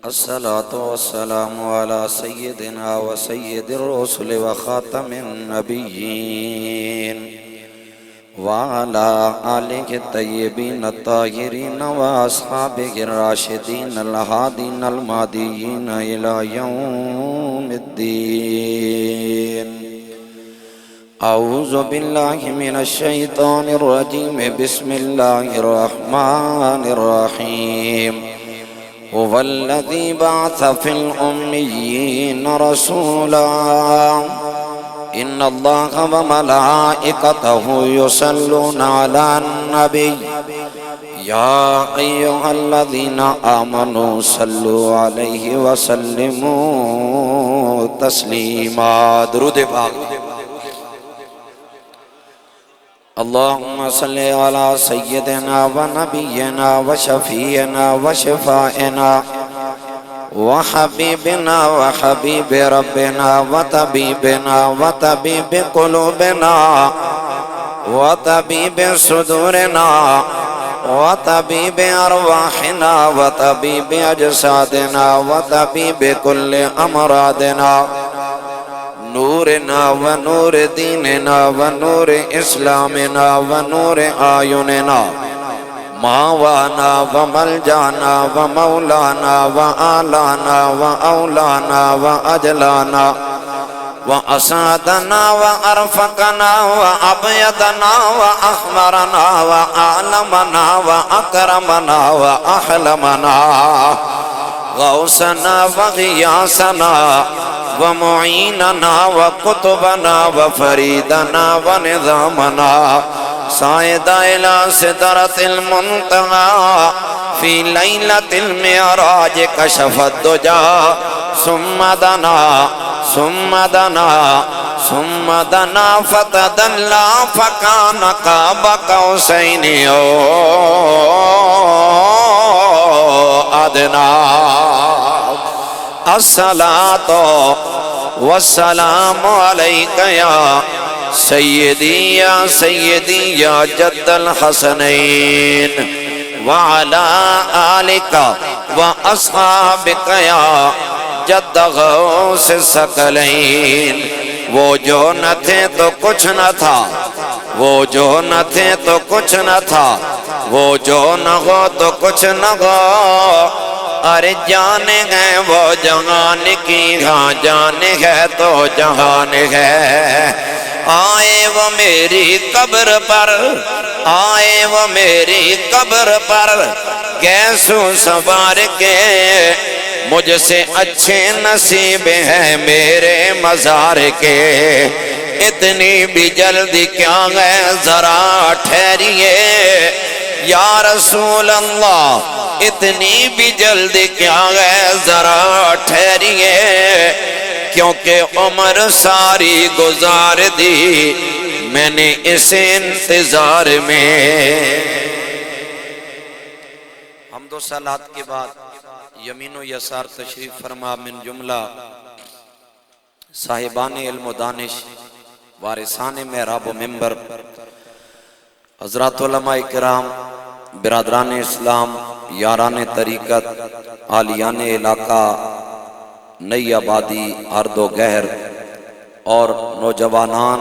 الصلاة والسلام على سيدنا وسيد الرسل وخاتم النبيين وعلى آله الطيبين الطاهرين وأصحابه الراشدين الهادين المهديين إلى يوم الدين. أعوذ بالله من الشيطان الرجيم. بسم الله الرحمن الرحيم. هو الذي بعث في الأميين رسولا إن الله وملائكته يصلون على النبي يا أيها الذين آمنوا صلوا عليه وسلموا تسليما. درود پاک. اللهم صل على سيدنا ونبينا وشفيعنا وشفائنا وحبيبنا وحبيب ربنا وطبيبنا وطبيب قلوبنا وطبيب صدورنا وطبيب أرواحنا وطبيب أجسادنا وطبيب كل أمراضنا نورنا ونور ديننا ونور إسلامنا ونور آيوننا ماوانا وملجانا ومولانا وآلانا وأولانا وأجلانا وأسعدنا وأرفقنا وأبيضنا وأحمرنا وأعلمنا وأكرمنا وأحلمنا غوثنا وغياثنا ومعيننا وقطبنا وفريدنا ونظامنا صاعد إلى سدرة المنتهى في ليلة المعراج كشف الدجى ثم دنا فتدلى فكان قاب قوسين أو أدنى. الصلاة والسلام عليك يا سيدي يا سيدي يا جد الحسنين وعلى آلك وأصحابك يا جد غوث الثقلين. وہ جو نہ تھے تو کچھ نہ تھا، وہ جو نہ تھے تو کچھ نہ تھا، وہ جو نہ ہو تو کچھ نہ ہو. ارے جان ہے وہ جہان کی، ہاں جان ہے تو جہان ہے. آئے وہ میری قبر پر، آئے وہ میری قبر پر کیسوں سوار کے. مجھ سے اچھے نصیب ہیں میرے مزار کے. اتنی بھی جلدی کیا ہے ذرا ٹھہریے یا رسول اللہ. اتنی بھی جلدی کیا ہے ذرا ٹھہریے کیونکہ عمر ساری گزار دی میں نے اس انتظار میں. حمد و صلات کے بعد یمین و یسار تشریف فرما من جملہ صاحبان علم و دانش وارثان محراب و منبر حضرات علماء کرام برادران اسلام یاران طریقت عالیان علاقہ نئی آبادی ارد و گہر اور نوجوانان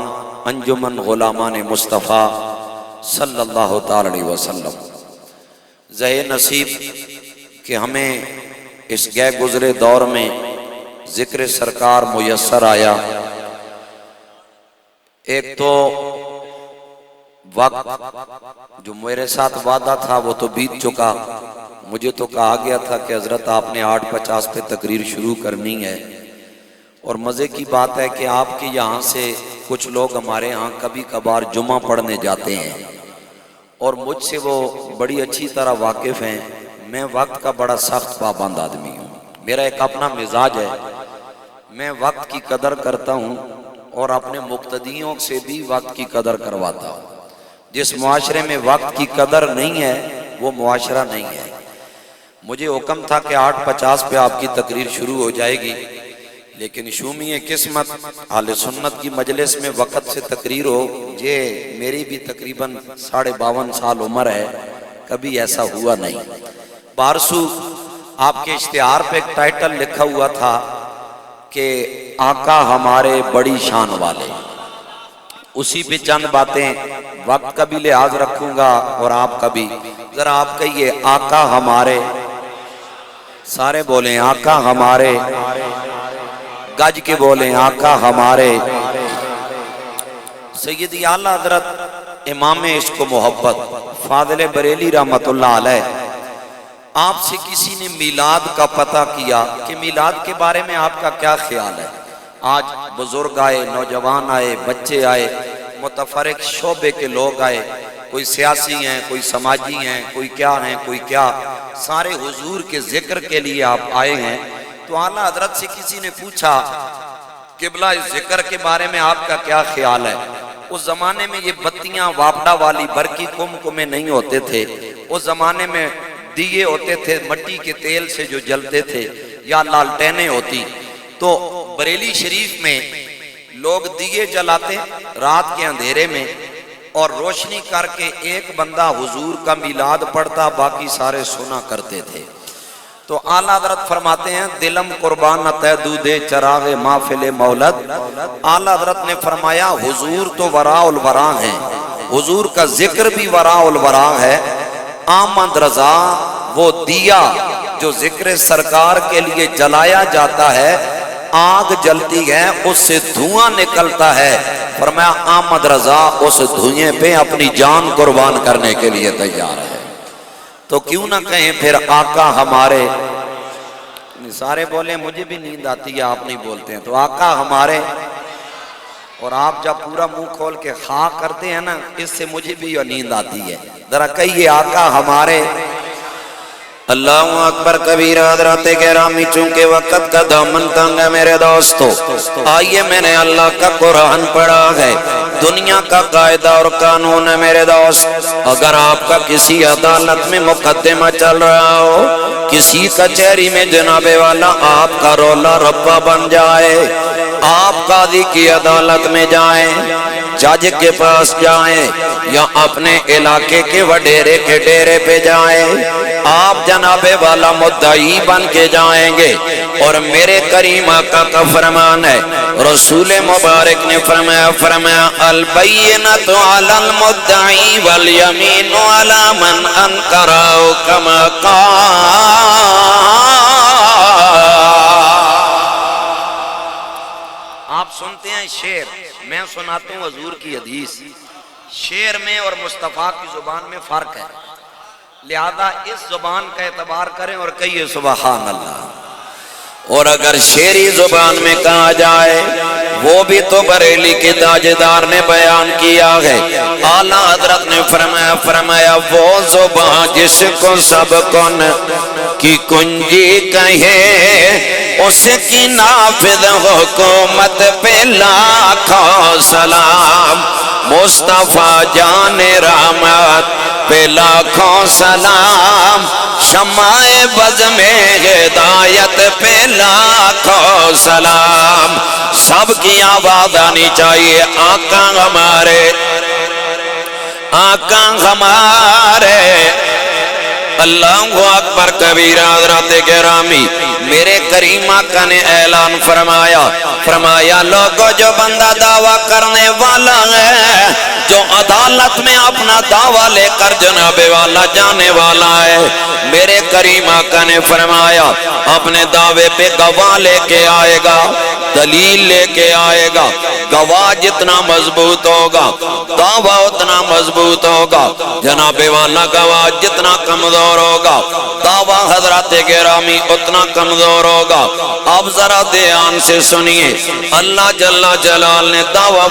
انجمن غلامان مصطفیٰ صلی اللہ تعالی علیہ وسلم. زہ نصیب کہ ہمیں اس گئے گزرے دور میں ذکر سرکار میسر آیا. ایک تو وقت جو میرے ساتھ وعدہ تھا وہ تو بیت چکا. مجھے تو کہا گیا تھا کہ حضرت آپ نے 8:50 پہ تقریر شروع کرنی ہے. اور مزے کی بات ہے کہ آپ کے یہاں سے کچھ لوگ ہمارے ہاں کبھی کبھار جمعہ پڑھنے جاتے ہیں اور مجھ سے وہ بڑی اچھی طرح واقف ہیں. میں وقت کا بڑا سخت پابند آدمی ہوں. میرا ایک اپنا مزاج ہے، میں وقت کی قدر کرتا ہوں اور اپنے مقتدیوں سے بھی وقت کی قدر کرواتا ہوں. جس معاشرے میں وقت کی قدر نہیں ہے وہ معاشرہ نہیں ہے. مجھے حکم تھا کہ 8:50 پہ آپ کی تقریر شروع ہو جائے گی، لیکن شومی قسمت اہل سنت کی مجلس میں وقت سے تقریر ہو. یہ میری بھی تقریباً 52.5 سال عمر ہے، کبھی ایسا ہوا نہیں. بارسو آپ کے اشتہار پہ ایک ٹائٹل لکھا ہوا تھا کہ آقا ہمارے بڑی شان والے. اسی پہ چند باتیں وقت کا بھی لحاظ رکھوں گا اور آپ کا بھی. ذرا آپ کہیے آقا ہمارے، سارے بولیں آقا ہمارے، گج کے بولیں آقا ہمارے. سیدی اعلیٰ حضرت امام عشق و محبت فاضل بریلی رحمت اللہ علیہ، آپ سے کسی نے میلاد کا پتہ کیا کہ میلاد کے بارے میں آپ کا کیا خیال ہے. آج بزرگ آئے، نوجوان آئے، بچے آئے، متفرق شعبے کے لوگ آئے، کوئی سیاسی ہیں، کوئی سماجی ہیں، کوئی کیا ہیں، کوئی کیا، سارے حضور کے ذکر کے لیے آپ آئے ہیں. تو اعلیٰ حضرت سے کسی نے پوچھا قبلہ اس ذکر کے بارے میں آپ کا کیا خیال ہے. اس زمانے میں یہ بتیاں واپڈا والی برقی کمکمے نہیں ہوتے تھے، اس زمانے میں دیے ہوتے تھے مٹی کے تیل سے جو جلتے تھے یا لالٹینیں ہوتی. تو بریلی شریف میں لوگ دیے جلاتے رات کے اندھیرے میں اور روشنی کر کے ایک بندہ حضور کا میلاد پڑھتا، باقی سارے سنا کرتے تھے. تو اعلیٰ حضرت فرماتے ہیں دلم قربان نہ دودے چراغ محفل مولد. اعلیٰ حضرت نے فرمایا حضور تو وراء الورا ہیں، حضور کا ذکر بھی وراء الورا ہے. آمد رضا وہ دیا جو ذکر سرکار کے لیے جلایا جاتا ہے، آگ جلتی ہے اس سے دھواں نکلتا ہے. فرمایا آمد رضا اس دھوئیں پہ اپنی جان قربان کرنے کے لیے تیار ہے. تو کیوں نہ کہیں پھر آقا ہمارے. سارے بولیں مجھے بھی نیند آتی ہے، آپ نہیں بولتے ہیں. تو آقا ہمارے، اور آپ جب پورا منہ کھول کے خواہ کرتے ہیں نا، اس سے مجھے بھی یہ نیند آتی ہے. ذرا کہیے آقا ہمارے. اللہ اکبر کبیرہ. حضرات گرامی چونکہ وقت کا دامن تنگ ہے میرے دوستو، آئیے میں نے اللہ کا قرآن پڑھا ہے، دنیا کا قاعدہ اور قانون ہے میرے دوست. اگر آپ کا کسی عدالت میں مقدمہ چل رہا ہو، کسی کچہری میں جناب والا آپ کا رولا ربا بن جائے، آپ قاضی کی عدالت میں جائیں، جج کے پاس جائیں یا اپنے علاقے کے وڈیرے کے ڈیرے پہ جائیں، آپ جناب والا مدعی بن کے جائیں گے. اور میرے کریم آقا کا فرمان ہے، رسول مبارک نے فرمایا البینۃ علی المدعی والیمین علی من انکر کما قال. آپ سنتے ہیں شعر، میں سناتا ہوں حضور کی حدیث. شعر میں اور مصطفیٰ کی زبان میں فرق ہے، لہذا اس زبان کا اعتبار کریں اور کہیے سبحان اللہ. اور اگر شعری زبان میں کہا جائے وہ بھی تو بریلی کے تاجدار نے بیان کیا ہے. اعلیٰ حضرت نے فرمایا وہ زبان جس کو سب کن کی کنجی کہے، اس کی نافذ حکومت پہ لاکھوں سلام. مصطفیٰ جان رحمت پہ لاکھوں سلام، شمع بز میں ہدایت پہ لاکھوں سلام. سب کی آواز آنی چاہیے آقا ہمارے، آقا ہمارے. اللہ اکبر کبیرہ. حضرات گرامی میرے کریم آقا نے اعلان فرمایا لوگوں جو بندہ دعویٰ کرنے والا ہے، جو عدالت میں اپنا دعویٰ لے کر جناب والا جانے والا ہے، میرے کریم آقا نے فرمایا اپنے دعوے پہ گواہ لے کے آئے گا، دلیل لے کے آئے گا. گواہ جتنا مضبوط ہوگا دعویٰ اتنا مضبوط ہوگا. جناب والا گواہ جتنا کمزور ہوگا دعویٰ حضرات گرامی اتنا کمزور ہوگا. اب ذرا دھیان سے سنیے، اللہ جل جلال نے دعویٰ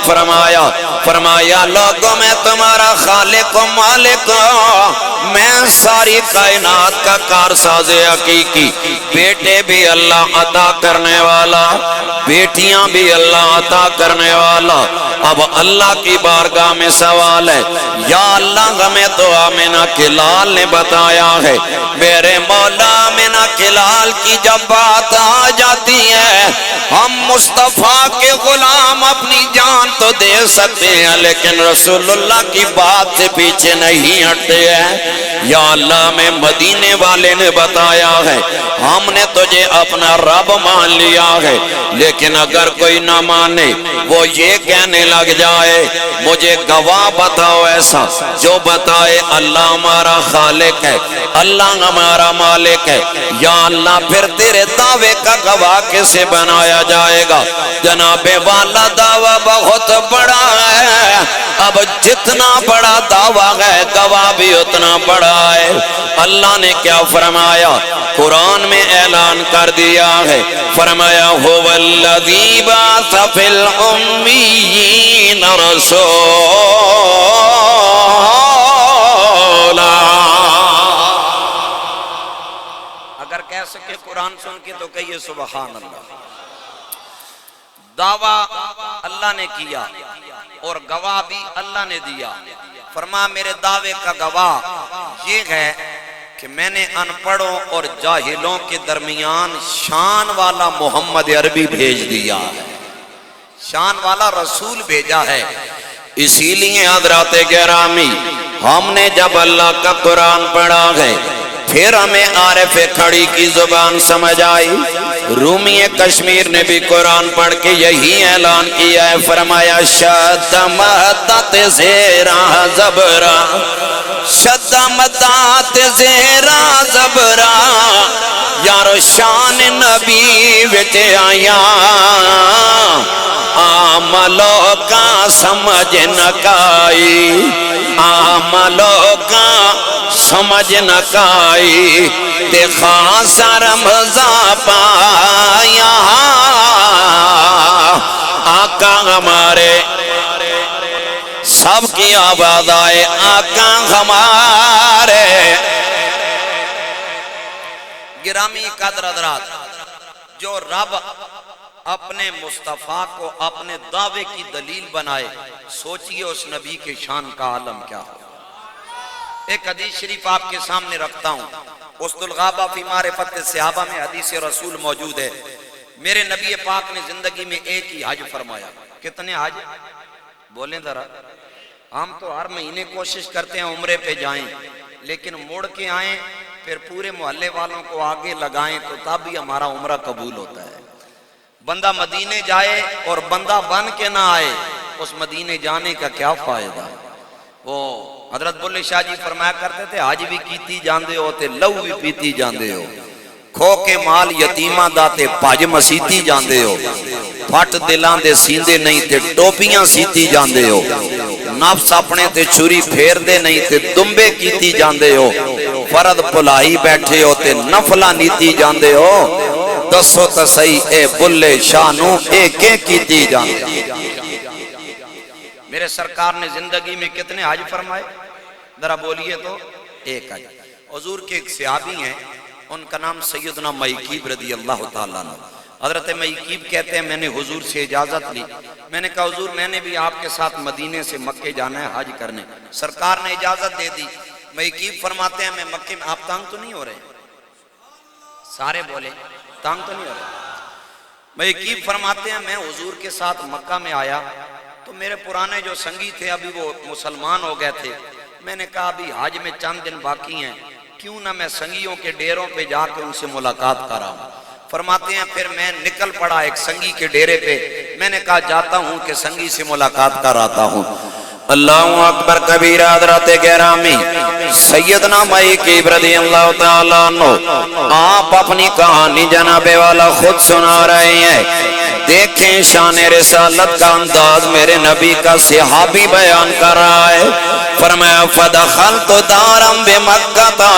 فرمایا لوگوں میں تمہارا خالق و مالک ہوں، میں ساری کائنات کا کارساز حقیقی. بیٹے بھی اللہ عطا کرنے والا، بیٹیاں بھی اللہ عطا کرنے والا. اب اللہ کی بارگاہ میں سوال ہے، یا اللہ ہمیں تو آمنہ کے لال نے نے بتایا ہے میرے مولا مینا کلال کی جب بات آ جاتی ہے ہم مصطفیٰ کے غلام اپنی جان تو دے سکتے ہیں لیکن رسول اللہ کی بات سے پیچھے نہیں ہٹتے ہیں یا اللہ میں مدینے والے نے بتایا ہے ہم نے تجھے اپنا رب مان لیا ہے لیکن اگر کوئی نہ مانے وہ یہ کہنے لگ جائے مجھے گواہ بتاؤ ایسا جو بتائے اللہ ہمارا خالق ہے اللہ ہمارا مالک ہے یا اللہ پھر تیرے دعوے کا گواہ کیسے بنایا جائے گا جناب والا دعویٰ بہت بڑا ہے اب جتنا بڑا دعویٰ ہے گواہ بھی اتنا بڑا ہے اللہ نے کیا فرمایا قرآن میں اعلان کر دیا ہے فرمایا هو الذی بعث فی الامیین رسولا اگر کہہ سکے قرآن سن کے تو کہیے سبحان اللہ دعویٰ اللہ نے کیا اور گواہ بھی اللہ نے دیا فرما میرے دعوے کا گواہ یہ ہے کہ میں نے ان پڑھوں اور جاہلوں کے درمیان شان والا محمد عربی بھیج دیا ہے شان والا رسول بھیجا ہے اسی لیے حضرات گرامی ہم نے جب اللہ کا قرآن پڑھا ہے پھر ہمیں عارف کھڑی کی زبان سمجھ آئی رومی کشمیر نے بھی قرآن پڑھ کے یہی اعلان کیا ہے فرمایا شد مدت زیرہ زبرہ شد مدت زیرہ زبرہ یارو شان نبی وچ آیا عملوں کا سمجھ نکائی عملوں کا سمجھ نکائی تے خاص رمضان پایا آقا ہمارے سب کی آواز آئے آقا ہمارے گرامی قدر حضرات جو رب اپنے مصطفیٰ کو اپنے دعوے کی دلیل بنائے سوچئے اس نبی کے شان کا عالم کیا ہو ایک حدیث شریف آپ کے سامنے رکھتا ہوں اسد الغابہ فی معرفت صحابہ میں حدیث رسول موجود ہے میرے نبی پاک نے زندگی میں ایک ہی حج فرمایا کتنے حج بولیں ذرا ہم تو ہر مہینے کوشش کرتے ہیں عمرے پہ جائیں لیکن مڑ کے آئیں پھر پورے محلے والوں کو آگے لگائیں تو تب بھی ہمارا عمرہ قبول ہوتا ہے بندہ مدینے جائے اور بندہ بن کے نہ آئے اس مدینے جانے کا کیا فائدہ وہ حضرت بلے شاہ جی فرمایا کرتے تھے حج بھی کیتی جاندے ہو تے لو بھی پیتی جاندے ہو کھو کے مال یتیمہ داتے پاج مسیتی جاندے ہو پھٹ دلان دے سیندے نہیں تے ٹوپیاں سیتی جاندے ہو نفس اپنے تے چھری پھیر دے نہیں تے دمبے کیتی جاندے ہو فرد پلائی بیٹھے ہو تے نفلہ نیتی جاندے ہو دسو تسائی اے بلے شانو اے کے کیتی جاندے میرے سرکار نے زندگی میں کتنے حج فرمائے ذرا بولیے تو ایک حج حضور کے ایک صحابی ہیں ان کا نام سیدنا مئیقیب رضی اللہ تعالیٰ عنہ حضرت مئیقیب کہتے ہیں میں نے حضور سے اجازت لی میں نے کہا حضور میں نے بھی آپ کے ساتھ مدینے سے مکے جانا ہے حج کرنے سرکار نے اجازت دے دی مئیقیب فرماتے ہیں میں مکے میں آپ تانگ تو نہیں ہو رہے سارے بولے تانگ تو نہیں ہو رہے مئیقیب فرماتے ہیں میں حضور کے ساتھ مکہ میں آیا تو میرے پرانے جو سنگی تھے ابھی وہ مسلمان ہو گئے تھے میں نے کہا ابھی حج میں چند دن باقی ہیں کیوں نہ میں سنگیوں کے ڈیروں پہ جا کے ان سے ملاقات کراؤں فرماتے ہیں پھر میں نکل پڑا ایک سنگی کے ڈیرے پہ میں نے کہا جاتا ہوں کہ سنگی سے ملاقات کراتا ہوں اللہ اکبر کبیرہ حضرات گرامی سیدنا مئیقیب رضی اللہ تعالیٰ عنہ آپ اپنی کہانی جناب والا خود سنا رہے ہیں دیکھیں شان رسالت کا انداز میرے نبی کا صحابی بیان کر رہا ہے فرمایا فدخلت دارم بمکہ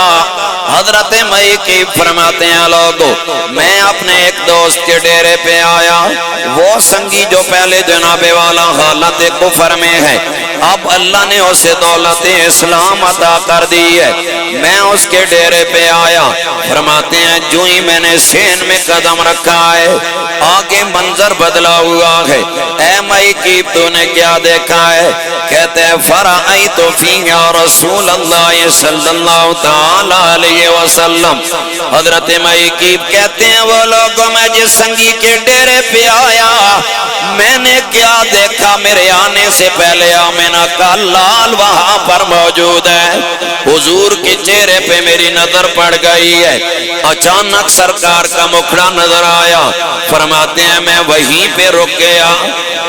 حضرت مئیقیب فرماتے ہیں لوگو میں اپنے ایک دوست کے ڈیرے پہ آیا وہ سنگی جو پہلے جناب والا حالت کفر میں ہے اب اللہ نے اسے دولت اسلام عطا کر دی ہے۔ میں اس کے ڈیرے پہ آیا، فرماتے ہیں جو ہی میں نے سین میں قدم رکھا ہے آگے منظر بدلا ہوا ہے۔ اے مائیکیب تو نے کیا دیکھا ہے؟ کہتے ہیں فرأیت فیہا رسول اللہ صلی اللہ تعالی علیہ وسلم۔ حضرت مائیکیب کہتے ہیں وہ لوگوں میں جس سنگی کے ڈیرے پہ آیا میں نے کیا دیکھا؟ میرے آنے سے پہلے آمنہ کا لال وہاں پر موجود ہے۔ حضور کے چہرے پہ میری نظر پڑ گئی ہے، اچانک سرکار کا مکھڑا نظر آیا۔ فرماتے ہیں میں وہیں پہ رک گیا،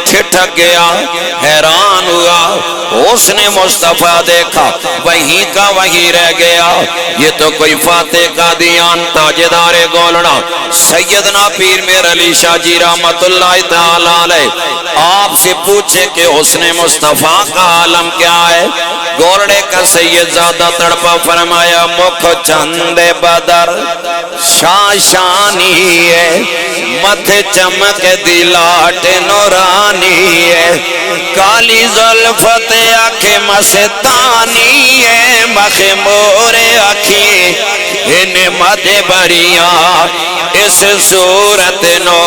ٹھٹک گیا، حیران ہوا۔ اس نے مصطفیٰ دیکھا، وہیں کا وہیں رہ گیا۔ یہ تو کوئی فاتح قادیان تاجدار گولڑا سیدنا پیر میر علی شاہ جی رحمت اللہ تعالی علیہ آپ سے پوچھے کہ حسن مصطفیٰ کا عالم کیا ہے؟ گولڑے کا سید زادہ تڑپا، فرمایا مکھ چند بدر شاشانی ہے، متھ چمک دلاٹ نورانی ہے، کالی زلفت آنکھ مستانی ہے، مخ مور آنکھی ان مد بریاں اس صورت نو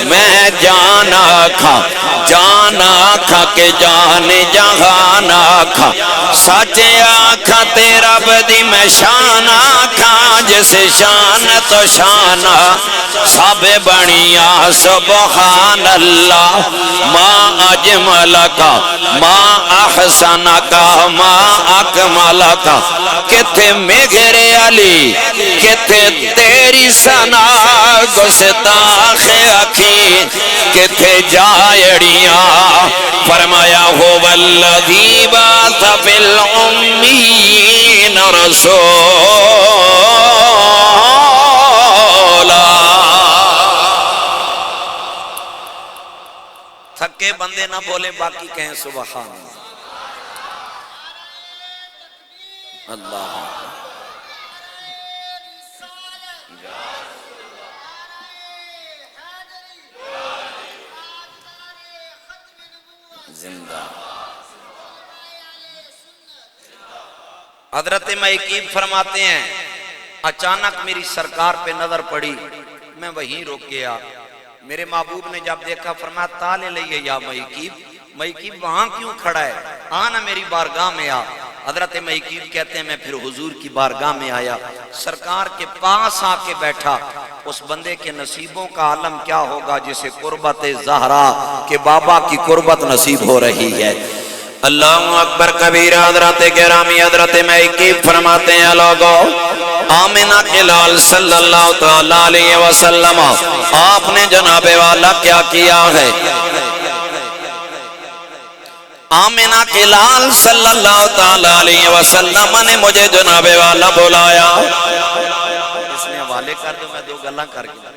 میں جانا کھا کہ جان جہان آکھا، سچ آکھا تیرا بدی میں شان آکھا، جس شان تو شان سب بنیا سبحان اللہ، ما اجمل کا ما احسن کا ما اکمل کا، کتے میگرے علی کتے تیری سنا گستاخ اکھی کتے جائڑیاں۔ فرمایا ہو والذی بات فی الامین رسولا۔ تھکے بندے نہ بولے، باقی کہیں سبحان اللہ۔ زندہ حضرت مائیکیب فرماتے ہیں اچانک میری سرکار پہ نظر پڑی، میں وہیں رک گیا۔ میرے محبوب نے جب دیکھا فرمایا تالے لئیے یا مائیکیب، مائیکیب وہاں کیوں کھڑا ہے؟ آنا میری بارگاہ میں آ۔ حضرت مائیکیب کہتے ہیں میں پھر حضور کی بارگاہ میں آیا، سرکار کے پاس آ کے بیٹھا۔ اس بندے کے نصیبوں کا عالم کیا ہوگا جسے قربت زہرا کے بابا کی قربت نصیب ہو رہی ہے۔ اللہ اکبر کبیر۔ حضرت گرامی حضرت مائیکیب فرماتے ہیں لوگو آمنہ کے لال صلی اللہ تعالی علیہ وسلم آپ نے جناب والا کیا کیا ہے؟ آمنہ کے لال صلی اللہ تعالی علیہ وسلم نے مجھے جناب والا بلایا۔ اس نے حوالے کر دو، میں دو گلہ کر کے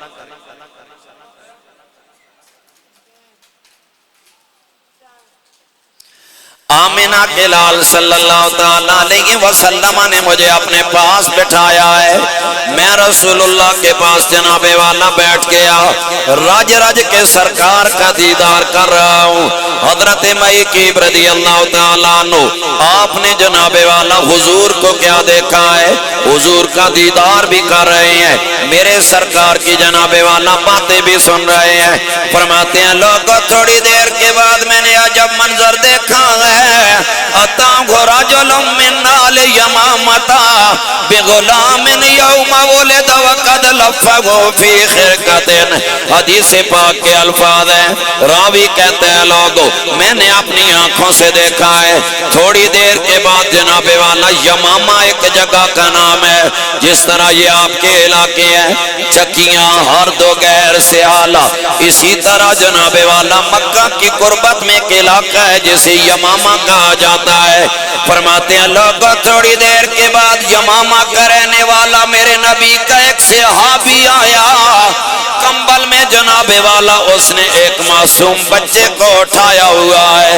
آمنہ کے لال صلی اللہ تعالی علیہ وسلم نے مجھے اپنے پاس بٹھایا ہے۔ میں رسول اللہ کے پاس جناب والا بیٹھ گیا، رج رج کے سرکار کا دیدار کر رہا ہوں۔ حضرت مائیکیب رضی اللہ تعالیٰ عنہ آپ نے جناب والا حضور کو کیا دیکھا ہے؟ حضور کا دیدار بھی کر رہے ہیں، میرے سرکار کی جناب والا باتیں بھی سن رہے ہیں۔ فرماتے ہیں لوگوں تھوڑی دیر کے بعد میں نے عجب منظر دیکھا ہے، اتاہ رجل من آل یمامتا بغلام یوم ولد وقد لفظہ فی خرقت۔ حدیث پاک کے الفاظ ہیں، راوی کہتے ہیں لوگوں میں نے اپنی آنکھوں سے دیکھا ہے۔ تھوڑی دیر کے بعد جناب والا یمامہ ایک جگہ کا نام ہے، جس طرح یہ آپ کے علاقے ہیں چکیاں ہر دو غیر سے آلہ، اسی طرح جناب والا مکہ کی قربت میں ایک علاقہ ہے جسے یمامہ کہا جاتا ہے۔ فرماتے ہیں لوگوں تھوڑی دیر کے بعد یمامہ کا رہنے والا میرے نبی کا ایک صحابی آیا، کمبل میں جناب والا اس نے ایک معصوم بچے کو اٹھایا ہوا ہے۔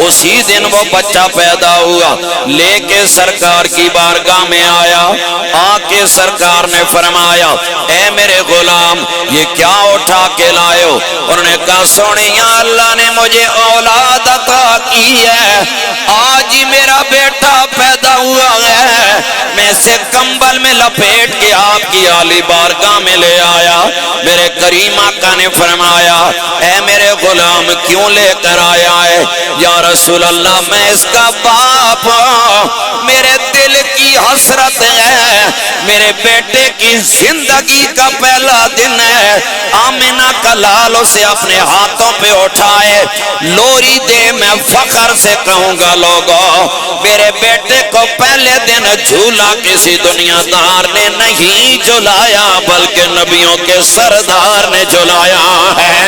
اسی دن وہ بچہ پیدا ہوا، لے کے سرکار کی بارگاہ میں آیا۔ آ کے سرکار نے فرمایا اے میرے غلام غلام یہ کیا اٹھا کے لائے ہو؟ انہوں نے کہا سونیا اللہ نے مجھے اولاد عطا کی ہے، آج ہی میرا بیٹا پیدا ہوا ہے، میں اسے کمبل میں لپیٹ کے آپ کی عالی بارگاہ میں لے آیا۔ میرے کریم آقا نے فرمایا اے میرے غلام کیوں لے کر آیا ہے؟ یا رسول اللہ میں اس کا باپ ہوں، میرے دل کی حسرت ہے، میرے بیٹے کی زندگی کا پہلا دن ہے، آمنہ کا لال اسے اپنے ہاتھوں پہ اٹھائے، لوری دے میں فخر سے کہوں گا لوگوں میرے بیٹے کو پہلے دن جھولا کسی دنیا دار نے نہیں جھلایا بلکہ نبیوں کے سردار نے جھلایا ہے۔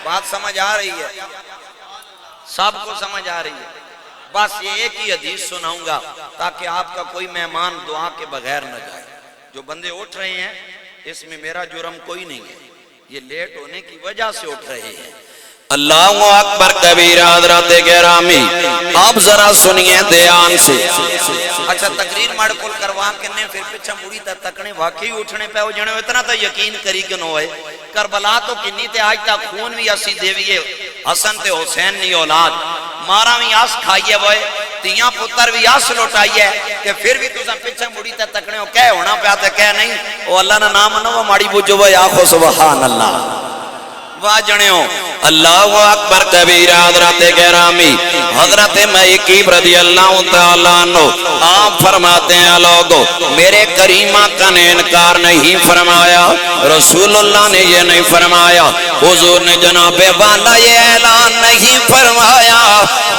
بات سمجھ آ رہی ہے؟ سب کو سمجھ آ رہی ہے؟ بس یہ ایک ہی حدیث سناؤں گا تاکہ آپ کا کوئی مہمان دعا کے بغیر نہ جائے۔ جو بندے اٹھ رہے ہیں اس میں میرا جرم کوئی نہیں ہے، یہ لیٹ ہونے کی وجہ سے اٹھ رہے ہیں۔ اللہ اکبر کبیرہ حضرات گرامی آپ ذرا سنیے دھیان سے۔ اچھا تقریر مڑ کل کروا کے نے پھر پیچھا مڑی تا تکنے واقعی اٹھنے پہ ہو جانے اتنا تا یقین کری کہ نہ ہوئے۔ کربلا تو کنی تے آج تا خون بھی اسی دیویے حسن تے حسین نہیں اولاد، مارا بھی آس کھائیے ہوئے، تیاں پتر بھی آس لوٹائیے کہ پھر بھی تو پیچھا مڑی تا تکنے ہو کہہ ہونا پہ آتے کہہ نہیں او اللہ نہ نام نہ وہ ماڑی بجو وہ آخو سبحان اللہ واہ جنے ہو۔ اللہ اکبر کبیرہ حضرات گرامی حضرت مہیقیب رضی اللہ تعالیٰ عنہ آپ فرماتے ہیں لوگو میرے کریم آقا نے انکار نہیں فرمایا، رسول اللہ نے یہ نہیں فرمایا، حضور نے جناب والا یہ اعلان نہیں فرمایا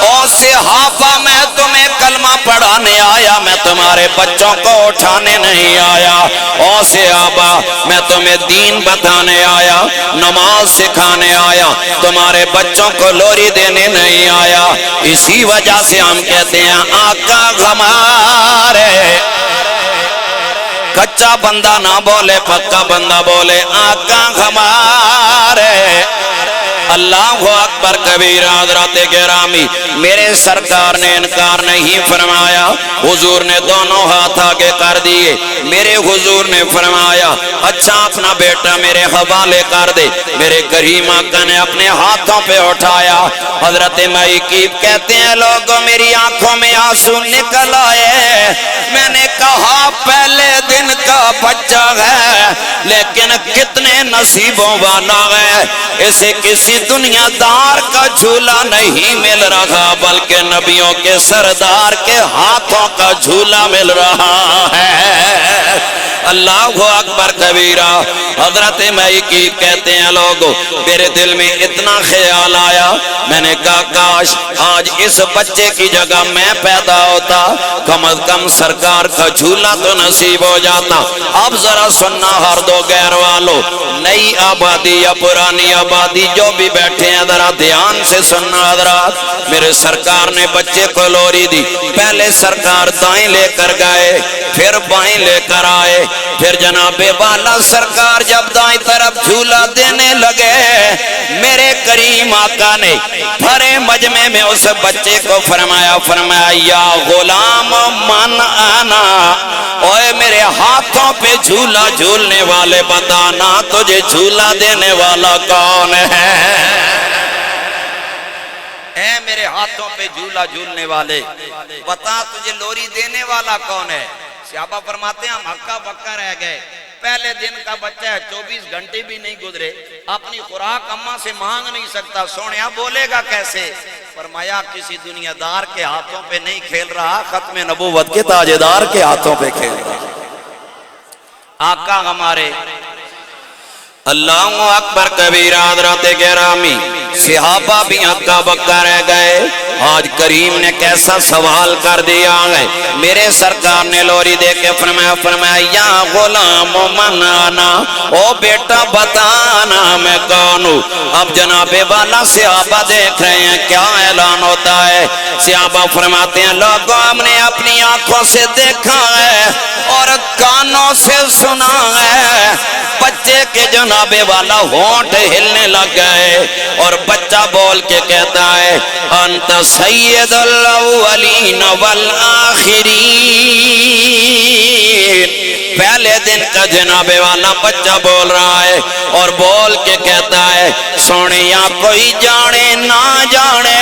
او صحابہ میں تمہیں کلمہ پڑھانے آیا، میں تمہارے بچوں کو اٹھانے نہیں آیا، او صحابہ میں تمہیں دین بتانے آیا، نماز سکھانے آیا، تمہارے بچوں کو لوری دینے نہیں آیا۔ اسی وجہ سے ہم کہتے ہیں آقا ہمارے کچا بندہ نہ بولے پکا بندہ بولے آقا ہمارے۔ اللہ اکبر کبیرہ حضرات گرامی میرے سرکار نے انکار نہیں فرمایا، حضور نے دونوں ہاتھ آگے کر دیے، میرے حضور نے فرمایا اچھا اپنا بیٹا میرے حوالے کر دے، میرے کریم آقا نے اپنے ہاتھوں پہ اٹھایا۔ حضرت مہیقیب کہتے ہیں لوگوں میری آنکھوں میں آنسو نکل آئے، میں نے کہا پہلے دن کا بچہ ہے لیکن کتنے نصیبوں والا ہے، اسے کسی دنیا دار کا جھولا نہیں مل رہا بلکہ نبیوں کے سردار کے ہاتھوں کا جھولا مل رہا ہے۔ اللہ اکبر کبیرہ حضرت مہیقیب کہتے ہیں لوگو میرے دل میں اتنا خیال آیا، میں نے کہا کاش آج اس بچے کی جگہ میں پیدا ہوتا، کم از کم سرکار کا جھولا تو نصیب ہو جاتا۔ اب ذرا سننا ہر دو غیر والو، نئی آبادی یا پرانی آبادی جو بھی بیٹھے ہیں ذرا دھیان سے سننا حضرات، میرے سرکار نے بچے کو لوری دی، پہلے سرکار دائیں لے کر گئے پھر بائیں لے کر آئے، پھر جناب والا سرکار جب دائیں طرف جھولا دینے لگے میرے کریم آقا نے بھرے مجمع میں اس بچے کو فرمایا یا غلام من آنا، اوے میرے ہاتھوں پہ جھولا جھولنے والے بتانا تجھے جھولا دینے والا کون ہے؟ اے میرے ہاتھوں پہ جھولا جھولنے والے بتا تجھے لوری دینے والا کون ہے؟ صحابہ فرماتے ہیں ہم ہکا بکا رہ گئے، پہلے دن کا بچہ ہے 24 گھنٹے بھی نہیں گزرے، اپنی خوراک اماں سے مانگ نہیں سکتا، سونیا بولے گا کیسے؟ فرمایا کسی دنیا دار کے ہاتھوں پہ نہیں کھیل رہا، ختم نبوت کے تاجدار کے ہاتھوں پہ کھیل رہا۔ آقا ہمارے اللہ اکبر کبیرہ حضرات گرامی صحابہ بھی ہکا بکا رہ گئے، آج کریم نے کیسا سوال کر دیا ہے، میرے سرکار نے لوری دے کے فرمایا یا غلام من آنا، او بیٹا بتانا میں کون ہوں۔ اب جناب والا صحابہ دیکھ رہے ہیں کیا اعلان ہوتا ہے، صحابہ فرماتے ہیں لوگوں ہم نے اپنی آنکھوں سے دیکھا ہے اور کانوں سے سنا ہے، بچے کے جناب والا ہونٹ ہلنے لگ گئے اور بچہ بول کے کہتا ہے انت سید الاولین والآخرین، پہلے دن کا جناب والا بچہ بول رہا ہے اور بول کے کہتا ہے سونیا کوئی جانے نہ جانے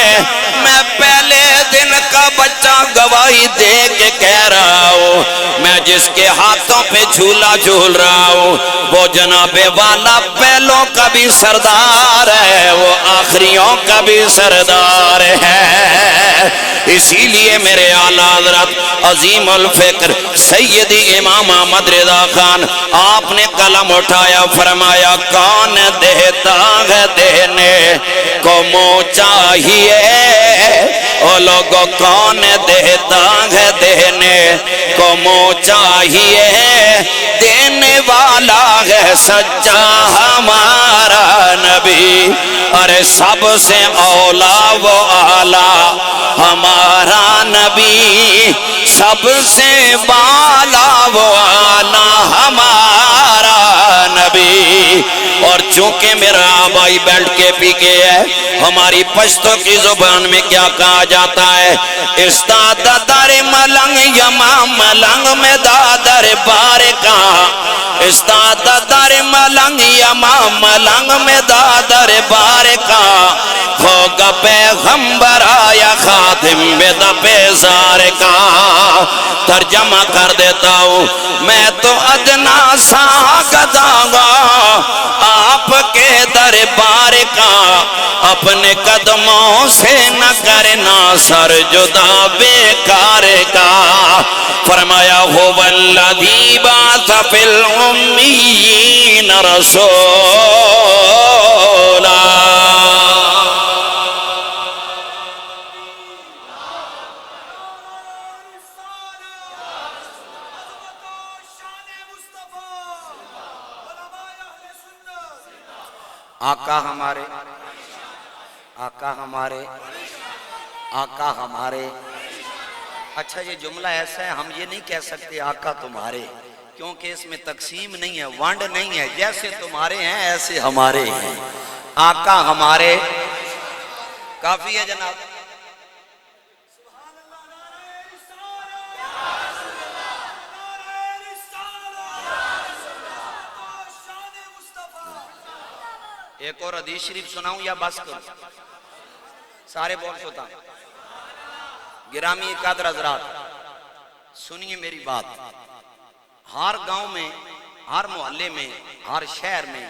میں پہلے دن کا بچہ گواہی دے کے کہہ رہا ہوں میں جس کے ہاتھوں پہ جھولا جھول رہا ہوں وہ جناب والا پہلوں کا بھی سردار ہے وہ آخریوں کا بھی سردار ہے اسی لیے میرے اعلیٰ حضرت عظیم الفکر سیدی امام احمد رضا خان آپ نے قلم اٹھایا فرمایا کون دیتا ہے دینے کو منہ چاہیے او لوگوں کون دیتا ہے دینے کو منہ چاہیے دینے والا ہے سچا ہمارا نبی ارے سب سے اولا وہ اعلیٰ ہمارا نبی سب سے بالا وہ اعلیٰ ہمارا نبی اور چونکہ میرا آبائی بیلٹ کے پی کے ہے ہماری پشتو کی زبان میں کیا کہا جاتا ہے استاد در ملنگ یما ملنگ میں دادر بارکا استاد در ملنگ یما ملنگ میں دادر بارکا ہوگا پیغمبر آیا خاتم بدا پیزار کا ترجمہ کر دیتا ہوں میں تو ادنا سا گداؤں آپ کے دربار کا اپنے قدموں سے نہ کرنا سر جدا بیکار کا فرمایا هو الذی بعث فی الامیین رسولا آقا ہمارے آقا ہمارے آقا ہمارے اچھا یہ جملہ ایسا ہے ہم یہ نہیں کہہ سکتے آقا تمہارے کیونکہ اس میں تقسیم نہیں ہے وانڈ نہیں ہے جیسے تمہارے ہیں ایسے ہمارے ہیں آقا ہمارے کافی ہے جناب ایک اور حدیث شریف سناؤں یا بس کروں سارے بول سوتا گرامی قدر حضرات سنیے میری بات ہر گاؤں میں ہر محلے میں ہر شہر میں